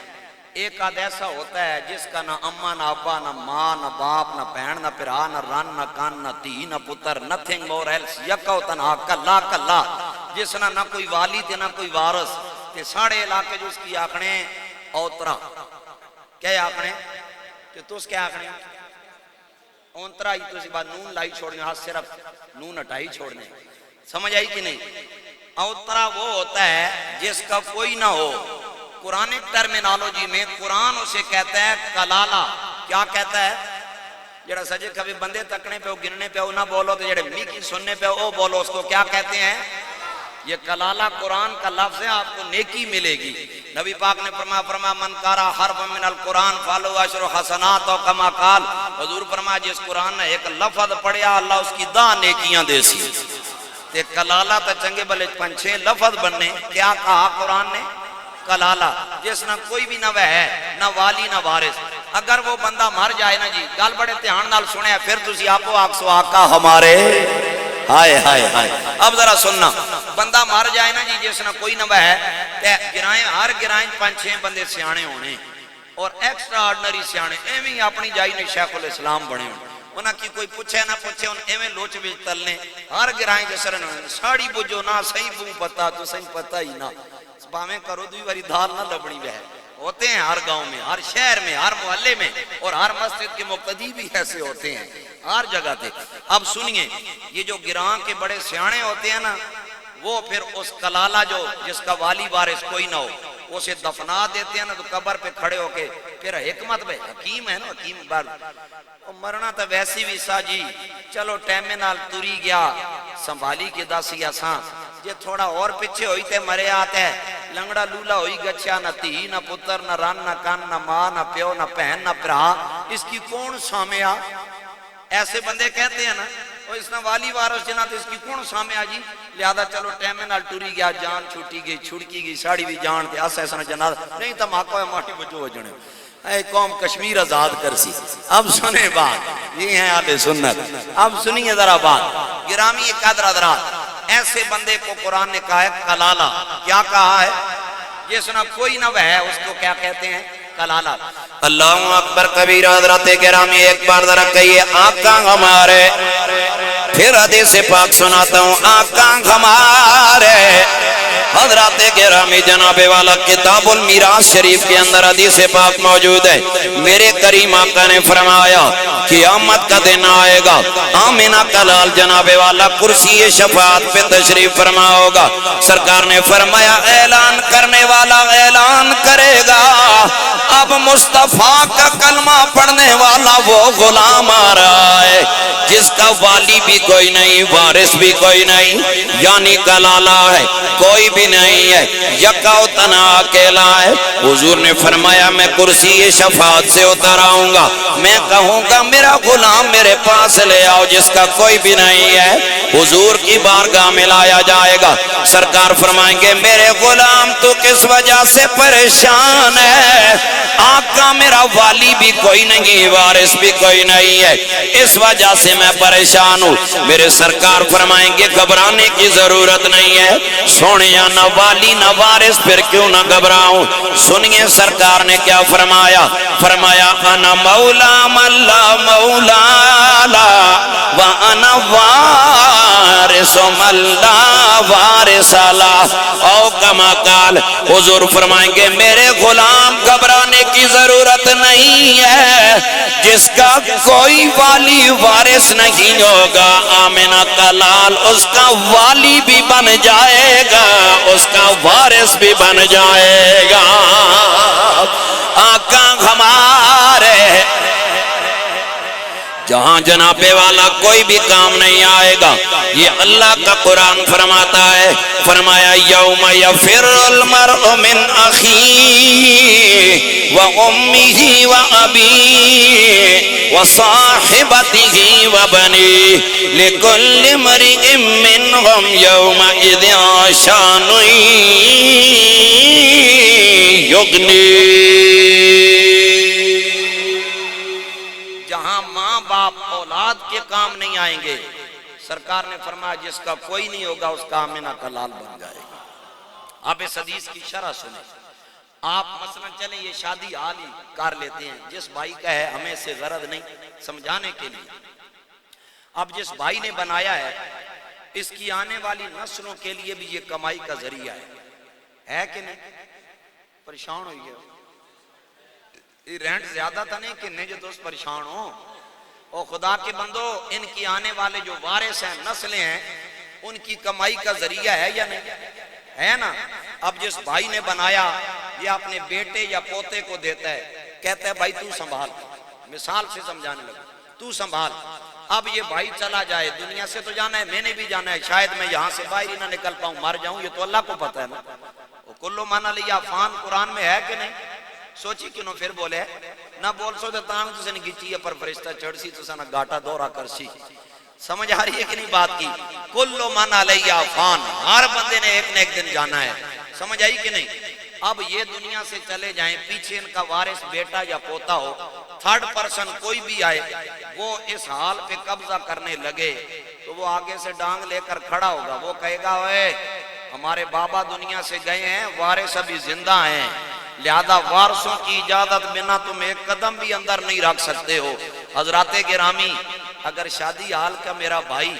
ایک آدھ ایسا ہوتا ہے جس کا نہ اماں نہ ابا نہ ماں نہ باپ نہ بہن نہ پھرا نہ رن نہ کان نہ تھی نہ پتر nothing more else یکا تنہا کلا کلا جس نہ کوئی والد نہ کوئی وارث تے ساڑھے علاقے جو اس کی آکھنے اوترا کیا آکھنے کہ تو اس کیا آکھنے اونترا ہی تو اسی بات نون لائی چھوڑنے ہاتھ صرف نون ہٹائی چھوڑنے سمجھ آئی کہ نہیں اوترا وہ ہوتا ہے جس کا کوئی نہ ہو قرآنک ٹرمینالوجی میں قرآن اسے کہتا ہے کلالہ کیا کہتا ہے جڑا سجے کبھی بندے تکنے پہ ہو گننے پہ ہو نہ بولو تو جڑے میکی سننے پہ ہو بولو اس کو کیا کہتے ہیں یہ کلالہ قرآن کا لفظ ہے آپ کو نیکی ملے گی نبی پاک نے فرمایا من کارا حرف من القرآن فالو عشر حسنات و کما قال حضور فرمایا جس قرآن نے ایک لفظ پڑھیا اللہ اس کی 10 نیکیاں دے سی تے کلالہ تا چنگے بلے 5-6 لفظ بننے کیا کہا قرآن نے کلالہ جس نہ کوئی بھی نہ وہ ہے نہ والی نہ وارث اگر وہ بندہ مر جائے نا جی گل بڑے دھیان نال سنیا پھر تسی آپ کو آکسو آقا ہمارے ہائے ہائے ہائے اب ذرا سننا بندہ مر جائے نا جی جس نہ کوئی نہ ہے تے گرائیں ہر گرائیں 5-6 بندے سیانے ہونے اور ایکسٹرا آرڈنری سیانے ایویں اپنی جائی نے شیخ الاسلام بنے ہونے انہاں کی کوئی پوچھے نہ پوچھے ان ایویں لوچ بھی تلنے ہر گرائیں جسر ساڑی بجو نہ صحیح بو پتا تو صحیح پتا ہی نہ باویں کرو دوی واری دھال نہ لبنی بہ ہوتے ہیں ہر گاؤں میں ہر شہر میں ہر محلے میں اور ہر مسجد کے مقتدی بھی ایسے ہوتے ہیں ہر جگہ تھے اب سنیے یہ جو گراں کے بڑے سیانے ہوتے ہیں نا وہ پھر اس کلالہ جو جس کا والی وارث کوئی نہ ہو اسے دفنا دیتے ہیں نا تو قبر پہ کھڑے ہو کے پھر حکمت بھائی حکیم ہے نا حکیم بار مرنا تو ویسی بھی سا جی چلو ٹیمے نال توری گیا سنبھالی کے داسی آسان جے تھوڑا اور پیچھے ہوئی تے مرے آتے ہیں لنگڑا لولا ہوئی گچیا نہ تھی نہ پتر نہ رن نہ کان نہ ماں نہ پیو نہ پہن نہ پرا اس کی کون سامیا ایسے بندے کہتے ہیں نا اس نے والی وارس جنا تو اس کی کون سامنے آ جی لہذا چلو ٹیمے نال ٹوری گیا جان چھوٹی گئی چھڑکی گئی ساڑی بھی جان تے ایسا ایسا جنازہ نہیں تو ماکو ہے ماٹی بچو وجنے اے قوم کشمیر آزاد کر سی. اب سنیں بات یہ ہیں اہل سنت. اب سنیے ذرا بات گرامی قدر حضرات ایسے بندے کو قرآن نے کہا ہے کلالہ. کیا کہا ہے؟ جس نے کوئی نہ ہے اس کو کیا کہتے ہیں؟ کلالہ. اللہ اکبر کبیرہ. حضرات گرامی ایک بار ذرا کہیے آقا ہمارے. پھر حدیث پاک سناتا ہوں آقا ہمارے. حضرات گرامی جناب والا کتاب المیراث شریف کے اندر حدیث پاک موجود ہے. میرے کریم آقا نے فرمایا قیامت کا دن آئے گا آمینہ کا لال جناب والا کرسی شفاعت پہ تشریف فرما ہوگا. سرکار نے فرمایا اعلان کرنے والا اعلان کرے گا اب مصطفیٰ کا کلمہ پڑھنے والا وہ غلام آ رہا ہے جس کا والی بھی کوئی نہیں وارث بھی کوئی نہیں یعنی کلالہ ہے کوئی بھی نہیں ہے یکا و تنہا اکیلا ہے. حضور نے فرمایا میں کرسی شفاعت سے اتر آؤں گا میں کہوں گا میرا غلام میرے پاس لے آؤ جس کا کوئی بھی نہیں ہے. حضور کی بارگاہ میں لایا جائے گا. سرکار فرمائیں گے میرے غلام تو کس وجہ سے پریشان ہے؟ آقا میرا والی بھی کوئی نہیں وارث بھی کوئی نہیں ہے اس وجہ سے میں پریشان ہوں. میرے سرکار فرمائیں گے گھبرانے کی ضرورت نہیں ہے سونیا نہ والی نہ وارث پھر کیوں نہ گھبراؤں. سنیے سرکار نے کیا فرمایا. فرمایا انا مولا من لا مولا لا وانا وارث من لا وارث لا او کما قال. حضور فرمائیں گے میرے غلام گھبرانے کی ضرورت نہیں ہے جس کا کوئی والی وارث نہیں ہوگا آمینہ کا لال اس کا والی بھی بن جائے گا اس کا وارث بھی بن جائے گا. آقا ہمارے جہاں جناب والا کوئی بھی کام نہیں آئے گا. یہ اللہ کا قرآن فرماتا ہے. فرمایا یوم یفر المرء من اخیہ و امہ و ابیہ و صاحبتہ و بنیہ لکل امرئ منہم یومئذ شان یغنیہ. جہاں ماں باپ اولاد کے کام نہیں آئیں گے سرکار نے فرمایا جس کا کوئی نہیں ہوگا اس کا آمینہ کا لال بن جائے گا. آپ اس حدیث کی شرح سنیں. آپ مثلا چلیں یہ شادی حال ہی کر لیتے ہیں جس بھائی کا ہے ہمیں سے غرض نہیں سمجھانے کے لیے. اب جس بھائی نے بنایا ہے اس کی آنے والی نسلوں کے لیے بھی یہ کمائی کا ذریعہ ہے کہ نہیں؟ پریشان ہوئی ہے یہ رینٹ زیادہ تھا نہیں کہ نہیں جو دوست پریشان ہو. او خدا کے بندو ان کی آنے والے جو وارث ہیں نسلیں ہیں ان کی کمائی کا ذریعہ ہے یا نہیں ہے نا. اب جس بھائی نے بنایا یہ اپنے بیٹے یا پوتے کو دیتا ہے کہتا ہے بھائی تو سنبھال. مثال سے سمجھانے لگا تو سنبھال. اب یہ بھائی چلا جائے دنیا سے تو جانا ہے میں نے بھی جانا ہے شاید میں یہاں سے باہر ہی نہ نکل پاؤں مر جاؤں یہ تو اللہ کو پتہ ہے نا. کلو مانا لیا فان قرآن میں ہے کہ نہیں؟ سوچی کیوں پھر بولے نہ بول سو تاں تو سن گچی ہے پر فرشتہ چڑھ سی تو سنا گاٹا دورہ کر سی. سمجھ آ رہی ہے کہ نہیں بات کی؟ کلو مانا لیا فان ہر بندے نے ایک نہ ایک دن جانا ہے. سمجھ آئی کہ نہیں؟ اب یہ دنیا سے چلے جائیں پیچھے ان کا وارث بیٹا یا پوتا ہو تھرڈ پرسن کوئی بھی آئے وہ اس حال پہ قبضہ کرنے لگے تو وہ آگے سے ڈانگ لے کر کھڑا ہوگا. وہ کہے گا اوے ہمارے بابا دنیا سے گئے ہیں وارث ابھی زندہ ہیں لہذا وارثوں کی اجازت بنا تم ایک قدم بھی اندر نہیں رکھ سکتے ہو. حضرات گرامی اگر شادی حال کا میرا بھائی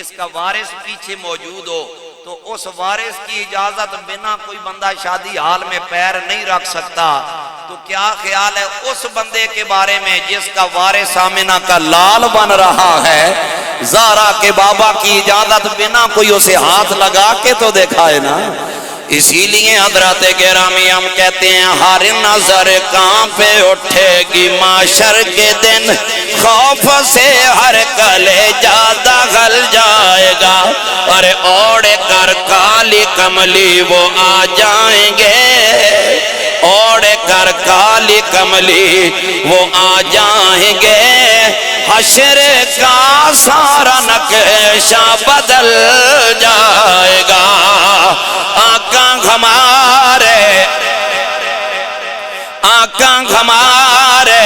اس کا وارث پیچھے موجود ہو تو اس وارث کی اجازت بنا کوئی بندہ شادی حال میں پیر نہیں رکھ سکتا. تو کیا خیال ہے اس بندے کے بارے میں جس کا وارث آمینہ کا لال بن رہا ہے زارا کے بابا کی اجازت بنا کوئی اسے ہاتھ لگا کے تو دکھائے نا. اسی لیے حضرات گرامی ہم کہتے ہیں ہر نظر کانپے اٹھے گی معاشر کے دن خوف سے ہر کلیجہ دغل جائے گا. ارے اوڑھ کر کالی کملی وہ آ جائیں گے اوڑھ کر کالی کملی وہ آ جائیں گے حشر کا سارا نقشہ بدل جائے گا آقا ہمارے آقا ہمارے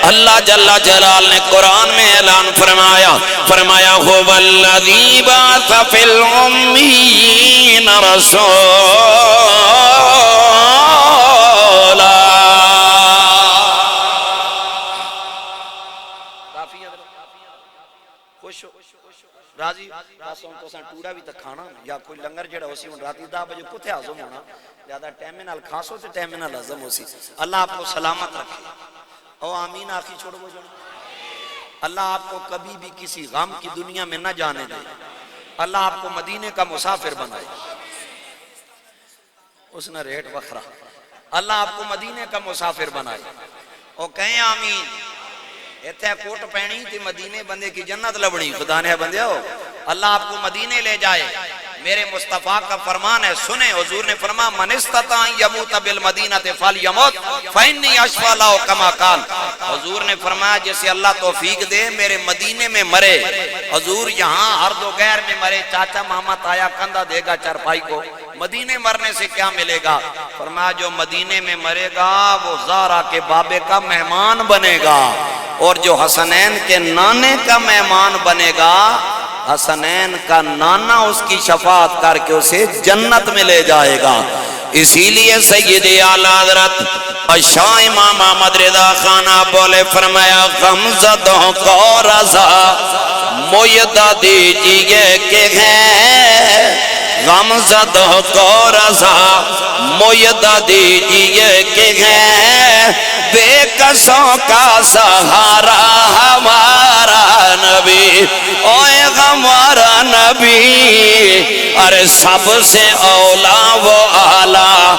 اللہ جل جلال نے قرآن میں اعلان فرمایا هو الذی بعث فی الامیین رسولا خوش ہو راضی بس ہن تساں ٹوڑا بھی تے کھانا یا کوئی لنگر جڑا ہوسی ہن راتی 10 بجے کتے ہضم ہونا زیادہ ٹائم نال کھاسو تے ٹائم نال ہضم ہوسی اللہ آپ کو سلامت رکھے او آمین آخی چھوڑ وہ جانا اللہ آپ کو کبھی بھی کسی غم کی دنیا میں نہ جانے دے اللہ آپ کو مدینے کا مسافر بنائے اس نے ریٹ وکھرا اللہ آپ کو مدینے کا مسافر بنائے او کہیں آمین ایتھے کوٹ پہنی تھی مدینے بندے کی جنت لبنی خدا نے بندے ہو اللہ آپ کو مدینے لے جائے میرے مصطفیٰ کا فرمان ہے سنیں حضور نے فرمایا من استطاع یموت بالمدینہ فلیموت فإنی اشفی لہ کما قال حضور نے فرمایا جیسے اللہ توفیق دے میرے مدینے میں مرے حضور یہاں ہر دو غیر میں مرے چاچا ماما تایا کندھا دے گا چارپائی کو مدینے مرنے سے کیا ملے گا فرمایا جو مدینے میں مرے گا وہ زہرا کے بابے کا مہمان بنے گا اور جو حسنین کے نانے کا مہمان بنے گا حسنین کا نانا اس کی شفاعت کر کے اسے جنت میں لے جائے گا اسی لیے سید اعلیٰ حضرت شاہ امام احمد رضا خان بولے فرمایا غمزدوں کو رضا مویدہ دیجئے کہ ہے غمزدوں کو رضا مویدہ دیجئے کہ ہے بے کسوں کا سہارا ہمارا نبی اوے ہمارا نبی ارے سب سے اولا وہ اعلیٰ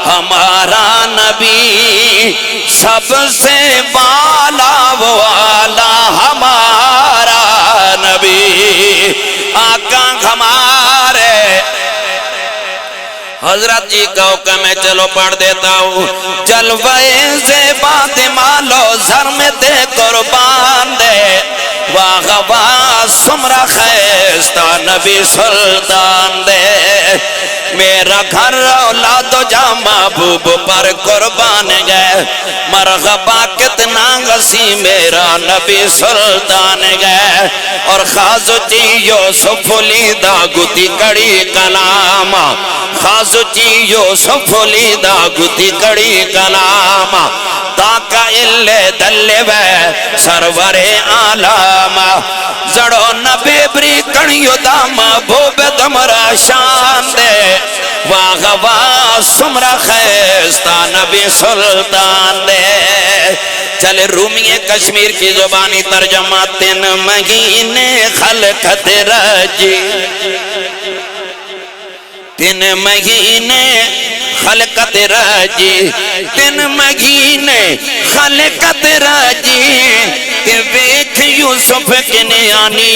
ہمارا نبی سب سے بالا وہ اعلیٰ ہمارا نبی آقا ہمارے حضرت جی کا حکم ہے چلو پڑھ دیتا ہوں جلوے زیبات مالو زر میں دے قربان دے واہ واہ سمرہ خیستہ نبی سلطان دے میرا گھر اولاد و جا محبوب پر قربان گئے مرغبا کتنا غسی میرا نبی سلطان گئے اور خازجی یوسف لیدہ گتی کڑی کلام خازجی یوسف لیدہ گتی کڑی کلام تاکہ اللہ دلے وے سرور عالم زڑو نبی بری کڑیو دا محبوب دمرا شان دے واہ واہ سمرہ خیستہ نبی سلطان دے چلے رومی کشمیر کی زبانی ترجمہ 3 مہینے خلقت رجی 3 مہینے خلقت رجی 3 مہینے خلقت رجی کہ ویکھ یوسف کنیانی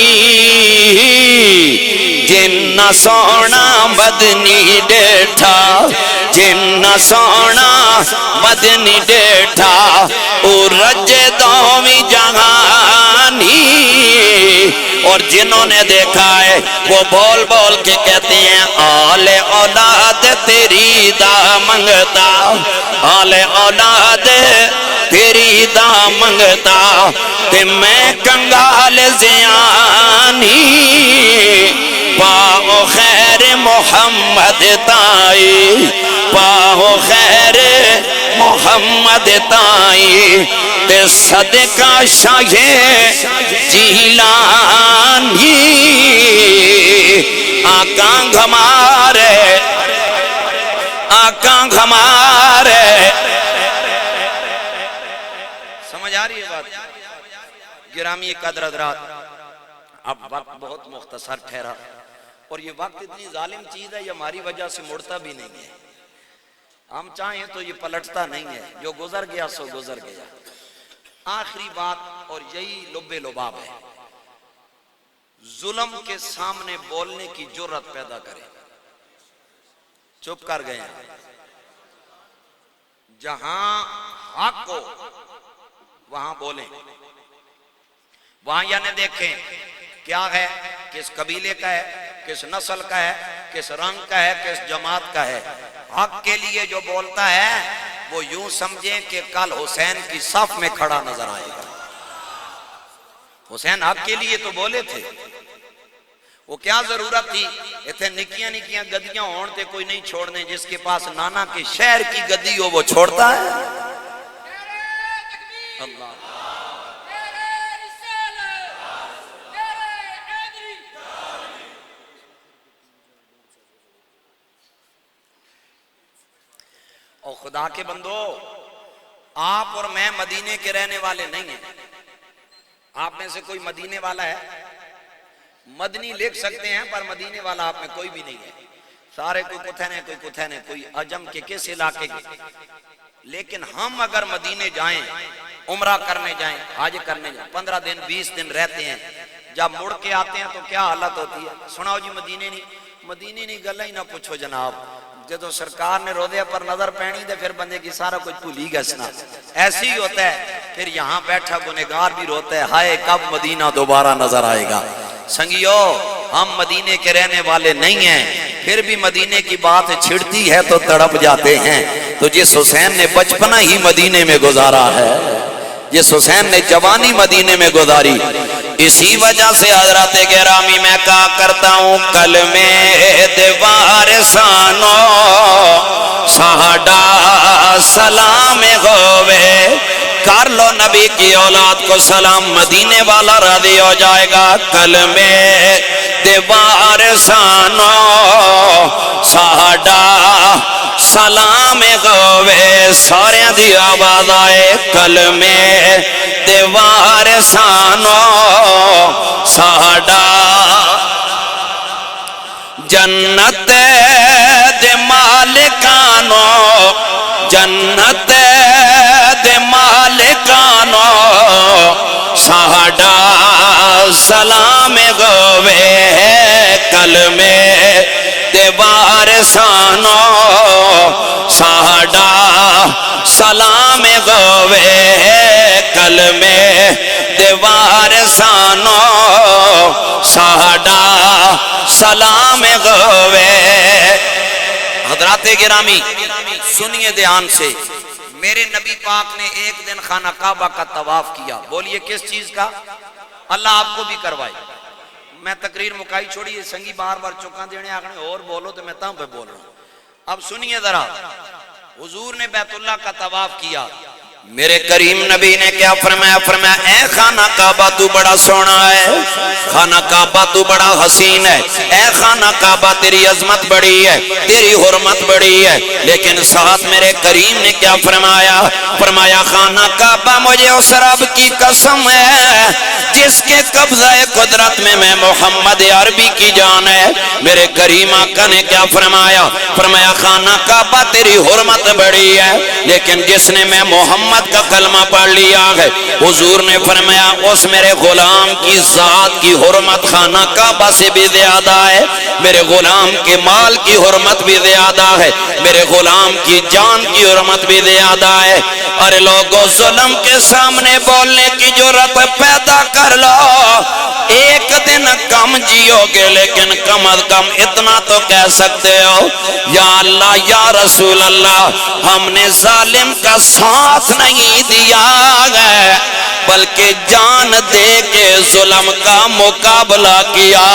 جنہ سونا مدنی ڈیٹھا جنہ سونا مدنی ڈیٹھا او رجے دومی جہانی اور جنہوں نے دیکھا ہے وہ بول بول کے کہتے ہیں آل اولاد تیری دا منگتا آل اولاد تیری دا منگتا کہ میں کنگال زیانی پاؤ خیر محمد تائی پاؤ خیر محمد تائی تے صدقہ شاہ جیلانی آقا ہمارے آقا ہمارے سمجھ آ رہی ہے بات گرامی قدر حضرات اب وقت بہت مختصر ٹھہرا اور یہ وقت اتنی ظالم چیز ہے یہ ہماری وجہ سے مڑتا بھی نہیں ہے ہم چاہیں تو یہ پلٹتا نہیں ہے جو گزر گیا سو گزر گیا آخری بات اور یہی لب لباب ہے ظلم کے سامنے بولنے کی جرت پیدا کرے چپ کر گئے ہیں جہاں حق ہو وہاں بولیں وہاں یعنی دیکھیں کیا ہے، کس قبیلے کا ہے، کس نسل کا ہے، کس رنگ کا ہے، کس جماعت کا ہے. حق کے لیے جو بولتا ہے وہ یوں سمجھیں کہ کل حسین کی صف میں کھڑا نظر آئے گا. حسین حق کے لیے تو بولے تھے. وہ کیا ضرورت تھی اتنے نکیاں نکیاں گدیاں ہون تے کوئی نہیں چھوڑنے. جس کے پاس نانا کے شہر کی گدی ہو وہ چھوڑتا ہے. اللہ اور خدا کے بندو، آپ اور میں مدینے کے رہنے والے نہیں ہیں. آپ میں سے کوئی مدینے والا ہے؟ مدنی لکھ سکتے ہیں پر مدینے والا آپ میں کوئی بھی نہیں ہے. سارے کوئی کتھن ہے، کوئی کتھن ہے، کوئی عجم کے کس علاقے کے. لیکن ہم اگر مدینے جائیں، عمرہ کرنے جائیں، حج کرنے جائیں، 15 دن 20 دن رہتے ہیں، جب مڑ کے آتے ہیں تو کیا حالت ہوتی ہے؟ سناؤ جی مدینے نہیں گلہ ہی نہ پوچھو جناب. جدو سرکار نے روضے پر نظر پہنی دے پھر بندے کی سارا کچھ بھولی گا سنا. ایسی ہی ہوتا ہے. پھر یہاں بیٹھا گنہگار بھی روتا ہے، ہائے کب مدینہ دوبارہ نظر آئے گا. سنگیو، ہم مدینے کے رہنے والے نہیں ہیں، پھر بھی مدینے کی بات چھڑتی ہے تو تڑپ جاتے ہیں. تو جس حسین نے بچپنا ہی مدینے میں گزارا ہے، جس حسین نے جوانی مدینے میں گزاری، اسی وجہ سے حضرات گرامی میں کہا کرتا ہوں کلمے دیوار سانو ساڈا سلام ہووے. کر لو نبی کی اولاد کو سلام، مدینے والا راضی ہو جائے گا. کلمے دیوار سانو ساڈا سلام ہووے. سارے دی آواز آئے کلمے دیوار سانو ساڈا. جنت دے مالکانو، جنت دے مالکانو ساڈا سلام ہووے. کلمے دیوار سانو ساڈا سلام ہووے. کلمے دیوار سانو ساڈا سلام ہووے. حضرات گرامی سنیے دھیان سے. میرے نبی پاک نے ایک دن خانہ کعبہ کا طواف کیا. بولیے کس چیز کا؟ اللہ آپ کو بھی کروائے. میں تقریر مکائی چھوڑی، سنگی بار بار چکاں دینے آگنے اور بولو تو میں تاں پہ بول رہا ہوں. اب سنیے ذرا. حضور نے بیت اللہ کا طواف کیا. میرے کریم نبی نے کیا فرمایا؟ فرمایا اے خانہ کعبہ تو بڑا سونا ہے، خانہ کعبہ تو بڑا حسین ہے، اے خانہ کعبہ تیری عظمت بڑی ہے، تیری حرمت بڑی ہے. لیکن ساتھ میرے کریم نے کیا فرمایا؟ فرمایا خانہ کعبہ مجھے اس رب کی قسم ہے جس کے قبضہ قدرت میں محمد عربی کی جان ہے. میرے کریم آقا نے کیا فرمایا؟ فرمایا خانہ کعبہ تیری حرمت بڑی ہے، لیکن جس نے میں محمد کا کلمہ پڑھ لیا ہے، حضور نے فرمایا اس میرے غلام کی ذات کی حرمت خانہ کعبہ سے بھی زیادہ ہے، میرے غلام کے مال کی حرمت بھی زیادہ ہے، میرے غلام کی جان کی حرمت بھی زیادہ ہے. ارے لوگوں ظلم کے سامنے بولنے کی جرات پیدا کر لو. ایک دن کم جیو گے لیکن کم از کم اتنا تو کہہ سکتے ہو یا اللہ یا رسول اللہ ہم نے ظالم کا ساتھ نہیں دیا ہے بلکہ جان دے کے ظلم کا مقابلہ کیا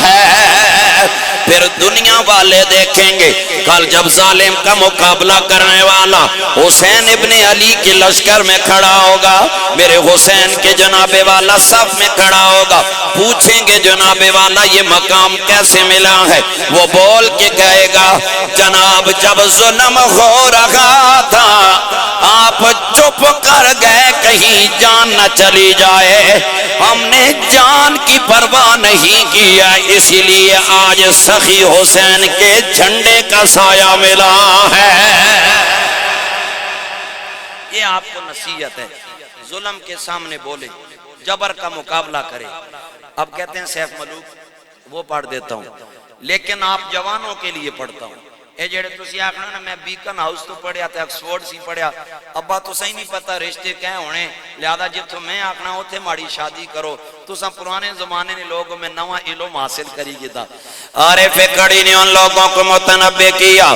ہے. پھر دنیا والے دیکھیں گے کل جب ظالم کا مقابلہ کرنے والا حسین ابن علی کے لشکر میں کھڑا ہوگا، میرے حسین کے جناب والا صف میں کھڑا ہوگا، پوچھیں گے جناب والا یہ مقام کیسے ملا ہے؟ وہ بول کے کہے گا جناب جب ظلم ہو رہا تھا آپ چپ کر گئے کہیں جان نہ چلی جائے، ہم نے جان کی پرواہ نہیں کیا، اسی لیے آج سخی حسین کے جھنڈے کا سایہ ملا ہے. یہ آپ کو نصیحت ہے. ظلم کے سامنے بولے، جبر کا مقابلہ کرے. اب کہتے ہیں سیف ملوک وہ پڑھ دیتا ہوں لیکن آپ جوانوں کے لیے پڑھتا ہوں. اے جڑے تسی آکھنا نا میں بیکن ہاؤس تو پڑھیا تے آکسفورڈ سی پڑھیا، ابا تو صحیح نہیں پتا رشتے کہیں ہونے، لہذا جتوں میں آکھنا ہوتے ماڑی شادی کرو، تو سا پرانے زمانے نے لوگوں میں نوہ علم حاصل کری گیا۔ عارف کڑی نے ان لوگوں کو متنبع کیا،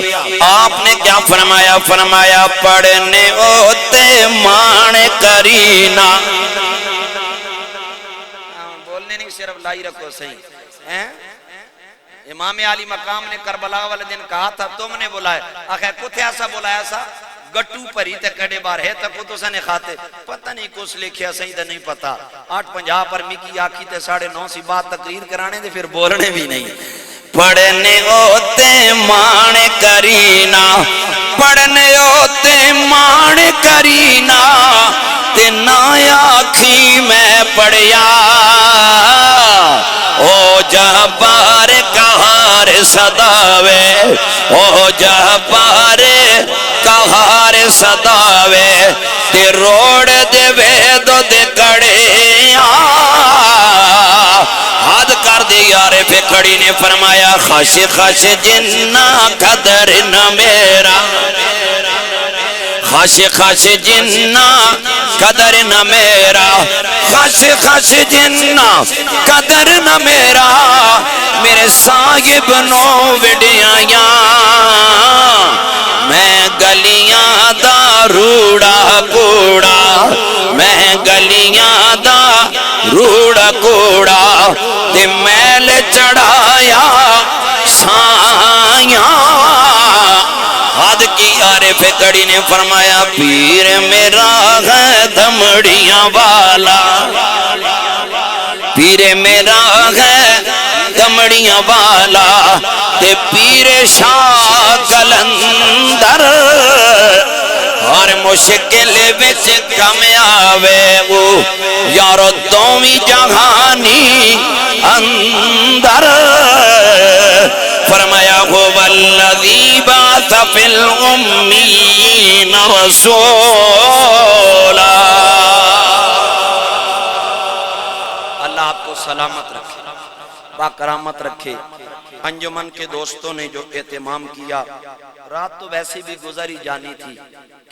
آپ نے کیا فرمایا؟ فرمایا پڑھنے ہوتے مان کرینا، بولنے نہیں صرف لائی رکھو صحیح۔ امام علی مقام نے کربلا والے دن کہا تھا تم نے بلایا، آخر کتے ایسا بلایا سا گٹو پری تے کڑے بار ہے تک تو سنے کھاتے، پتہ نہیں کس لکھیا صحیح تے نہیں پتا، 8:50 پر مکی آکھی تے 9:30 سی بات تقریر کرانے دے پھر بولنے بھی نہیں۔ پڑھنے ہوتے مان کرینا، پڑھنے ہوتے مان کرینا، تے نہ آکھی میں پڑھیا، او جبار کہار صداوے، او جبار کہار صداوے، تے روڑ دے ویدو دے کڑے حد کر دی عارف کڑی نے فرمایا خش خش جنہ قدر نہ میرا، خش خش جنہ قدر نہ میرا، خش خش جنہ قدر نہ میرا، میرے صاحب نو وڈیاں، میں گلیاں دا روڑا کوڑا، میں گلیاں دا روڑا کوڑا، تے میل چڑھایا سایاں، حد کی عارف کڑی نے فرمایا پیر میرا ہے دمڑیاں والا، پیر میرا ہے دمڑیاں والا، تے پیر شاہ کلندر ہر مشکل وچ کامیابے وہ یارو دومی جہانی اندر، فرمایا هو الذی بعث فی الامین رسولا۔ اللہ آپ کو سلامت رکھے، باکرامت رکھے۔ انجمن کے دوستوں نے جو اہتمام کیا، رات تو ویسے بھی گزری جانی تھی،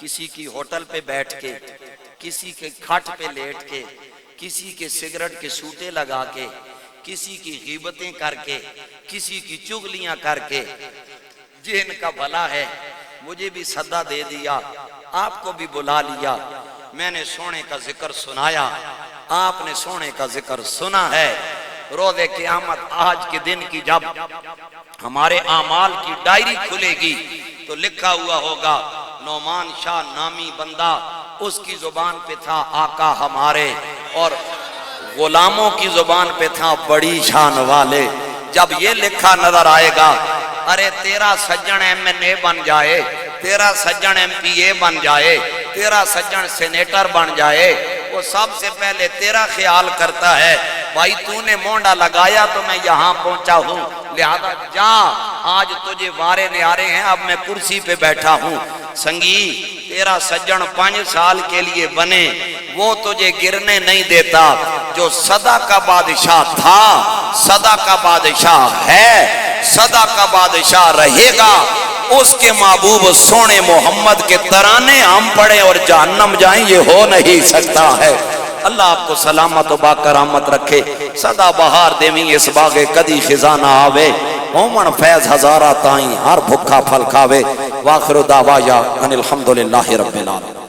کسی کی ہوٹل پہ بیٹھ کے، کسی کے کھٹ پہ لیٹ کے، کسی کے سگریٹ کے سوٹے لگا کے، کسی کی غیبتیں کر کے، کسی کی چغلیاں کر کے، جن کا بھلا ہے مجھے بھی صدا دے دیا، آپ کو بھی بلا لیا، میں نے سونے کا ذکر سنایا، آپ نے سونے کا ذکر سنا ہے۔ روز قیامت آج کے دن کی جب ہمارے اعمال کی ڈائری کھلے گی تو لکھا ہوا ہوگا نعمان شاہ نامی بندہ، اس کی زبان پہ تھا آقا ہمارے، اور غلاموں کی زبان پہ تھا بڑی شان والے۔ جب یہ لکھا نظر آئے گا، ارے تیرا سجن ایم این اے بن جائے، تیرا سجن ایم پی اے بن جائے، تیرا سجن سینیٹر بن جائے، وہ سب سے پہلے تیرا خیال کرتا ہے بھائی تو نے مونڈا لگایا تو میں یہاں پہنچا ہوں، لہذا جا آج تجھے وارے نیارے ہیں، اب میں کرسی پہ بیٹھا ہوں۔ سنگی تیرا سجن 5 سال کے لیے بنے، وہ تجھے گرنے نہیں دیتا، جو صدا کا بادشاہ تھا، صدا کا بادشاہ ہے، صدا کا بادشاہ رہے گا، اس کے محبوب سونے محمد کے ترانے ہم پڑھیں اور جہنم جائیں، یہ ہو نہیں سکتا ہے۔ اللہ آپ کو سلامت و باکرامت رکھے، صدا بہار دیویں اس باغے کدی خزانہ آوے، اومن فیض ہزارہ تائیں ہر بھکھا پھل کھاوے، واخر دعوایا ان الحمدللہ رب العالمین۔